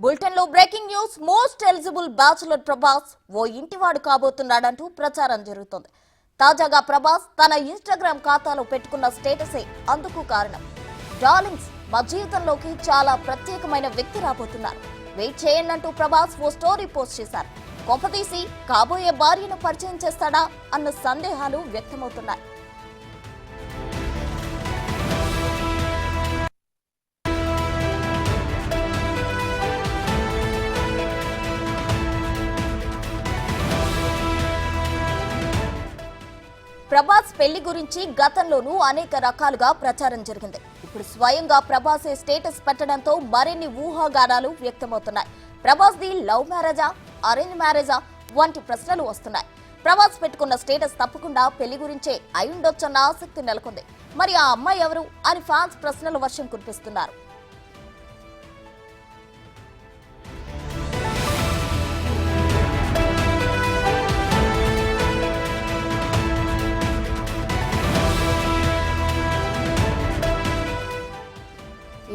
Bulletin లో breaking news. Most eligible bachelor Prabhas ఓ ఇంటివాడు కాబోతున్నాడంటూ ప్రచారం జరుగుతోంది. తాజాగా ప్రభాస్ తన ఇన్స్టాగ్రామ్ ఖాతాలో పెట్టుకున్న స్టేటసే అందుకు కారణం. డార్లింగ్స్, మా జీవితంలోకి చాలా ప్రత్యేకమైన వ్యక్తి రాబోతున్నారు, వెయిట్ చేయండంటూ ప్రభాస్ ఓ స్టోరీ పోస్ట్ చేశారు. కొంపదీసి కాబోయే భార్యను పరిచయం చేస్తాడా అన్న సందేహాలు వ్యక్తమవుతున్నాయి. ప్రభాస్ పెళ్లి గురించి గతంలోనూ అనేక రకాలుగా ప్రచారం జరిగింది. ఇప్పుడు స్వయంగా ప్రభాసే స్టేటస్ పెట్టడంతో మరిన్ని ఊహాగానాలు వ్యక్తమవుతున్నాయి. ప్రభాస్ ది లవ్ మ్యారేజా, అరేంజ్ మ్యారేజా వంటి ప్రశ్నలు వస్తున్నాయి. ప్రభాస్ పెట్టుకున్న స్టేటస్ తప్పకుండా పెళ్లి గురించే అయ్యుండొచ్చన్న ఆసక్తి నెలకొంది. మరి ఆ అమ్మాయి ఎవరు అని ఫ్యాన్స్ ప్రశ్నల వర్షం కురిపిస్తున్నారు.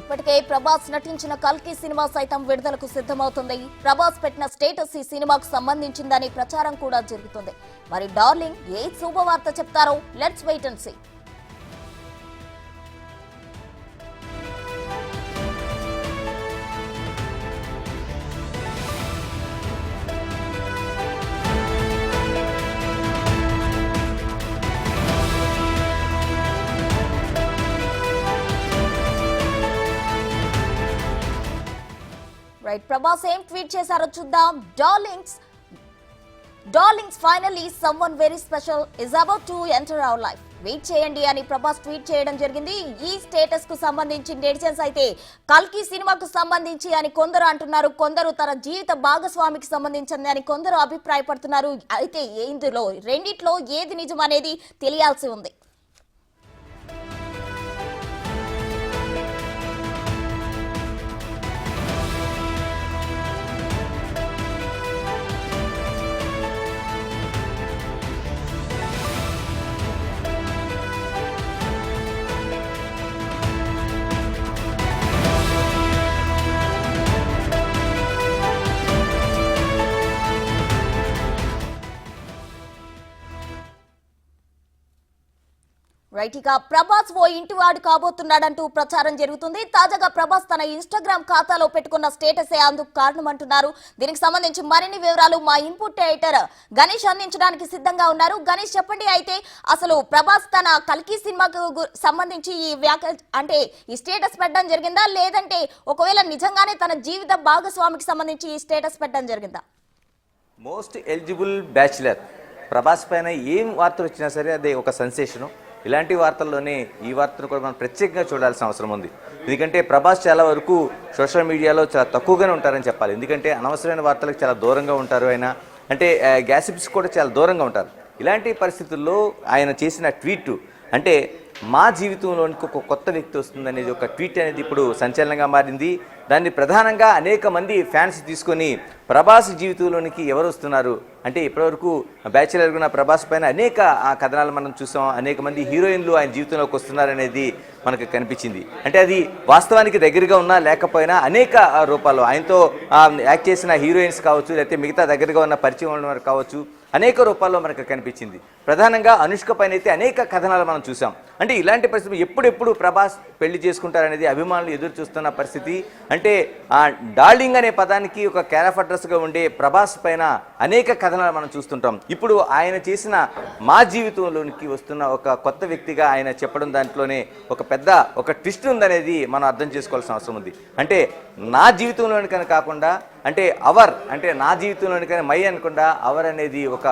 ఇప్పటికే ప్రభాస్ నటించిన కల్కి సినిమా సైతం విడుదలకు సిద్ధమవుతుంది. ప్రభాస్ పెట్టిన స్టేటస్ ఈ సినిమాకు సంబంధించిందని ప్రచారం కూడా జరుగుతుంది. మరి డార్లింగ్ ఏ శుభవార్త చెప్తారో let's wait and see. Right, Prabhas ఏం ట్వీట్ చేశారో చూద్దాం. Darlings finally someone very special is about to enter our life, wait చేయండి అని ప్రభాస్ ట్వీట్ చేయడం జరిగింది. ఈ స్టేటస్ కు సంబంధించి నెటిజన్స్ అయితే కల్కి సినిమాకు సంబంధించి అని కొందరు అంటున్నారు, కొందరు తన జీవిత భాగస్వామికి సంబంధించింది అని కొందరు అభిప్రాయపడుతున్నారు. అయితే ఇందులో రెండిట్లో ఏది నిజం అనేది తెలియాల్సి ఉంది. రైట్, ఇక ప్రభాస్ ఓ ఇంటివాడు కాబోతున్నాడంటూ ప్రచారం జరుగుతుంది. తాజాగా ప్రభాస్ తన ఇన్స్టాగ్రామ్ ఖాతాలో పెట్టుకున్న స్టేటసే అందుకు కారణం అంటున్నారు. దీనికి సంబంధించి మరిన్ని వివరాలు మా ఇన్పుట్ ఎడిటర్ గణేష్ అందించడానికి సిద్ధంగా ఉన్నారు. గణేష్, చెప్పండి, అయితే అసలు ప్రభాస్ తన కల్కి సినిమాకు సంబంధించి ఈ స్టేటస్ పెట్టడం జరిగిందా, లేదంటే ఒకవేళ నిజంగానే తన జీవిత భాగస్వామికి సంబంధించి ఈ స్టేటస్ పెట్టడం జరిగిందా? మోస్ట్ ఎలిజిబుల్ బ్యాచులర్ ప్రభాస్ పైన ఏం వార్తలు వచ్చినా సరే అదే ఒక సెన్సేషను. ఇలాంటి వార్తల్లోనే ఈ వార్తను కూడా మనం ప్రత్యేకంగా చూడాల్సిన అవసరం ఉంది. ఎందుకంటే ప్రభాస్ చాలా వరకు సోషల్ మీడియాలో చాలా తక్కువగానే ఉంటారని చెప్పాలి. ఎందుకంటే అనవసరమైన వార్తలకు చాలా దూరంగా ఉంటారు ఆయన, అంటే గ్యాసిప్స్ కూడా చాలా దూరంగా ఉంటారు. ఇలాంటి పరిస్థితుల్లో ఆయన చేసిన ట్వీట్ అంటే మా జీవితంలోనికి ఒక కొత్త వ్యక్తి వస్తుందనేది ఒక ట్వీట్ అనేది ఇప్పుడు సంచలనంగా మారింది. దాన్ని ప్రధానంగా అనేక మంది ఫ్యాన్స్ తీసుకొని ప్రభాస్ జీవితంలోనికి ఎవరు వస్తున్నారు అంటే ఇప్పటివరకు బ్యాచులర్గా ఉన్న ప్రభాస్ పైన అనేక కథనాలు మనం చూసాం. అనేక మంది హీరోయిన్లు ఆయన జీవితంలోకి వస్తున్నారనేది మనకు కనిపించింది. అంటే అది వాస్తవానికి దగ్గరగా ఉన్నా లేకపోయినా అనేక రూపాల్లో ఆయనతో యాక్ట్ చేసిన హీరోయిన్స్ కావచ్చు, లేకపోతే మిగతా దగ్గరగా ఉన్న పరిచయం ఉన్న వారు కావచ్చు, అనేక రూపాల్లో మనకు కనిపించింది. ప్రధానంగా అనుష్క పైన అయితే అనేక కథనాలు మనం చూసాం. అంటే ఇలాంటి పరిస్థితి ఎప్పుడెప్పుడు ప్రభాస్ పెళ్లి చేసుకుంటారనేది అభిమానులు ఎదురు చూస్తున్న పరిస్థితి. అంటే డార్లింగ్ అనే పదానికి ఒక క్యారఫ్ అడ్రస్గా ఉండే ప్రభాస్ పైన అనేక కథనాలు మనం చూస్తుంటాం. ఇప్పుడు ఆయన చేసిన మా జీవితంలోనికి వస్తున్న ఒక కొత్త వ్యక్తిగా ఆయన చెప్పడం దాంట్లోనే ఒక ట్విస్ట్ ఉందనేది మనం అర్థం చేసుకోవాల్సిన అవసరం ఉంది. అంటే నా జీవితంలోనికని కాకుండా అంటే అవర్, అంటే నా జీవితంలోనికని మై అనకుండా అవర్ అనేది ఒక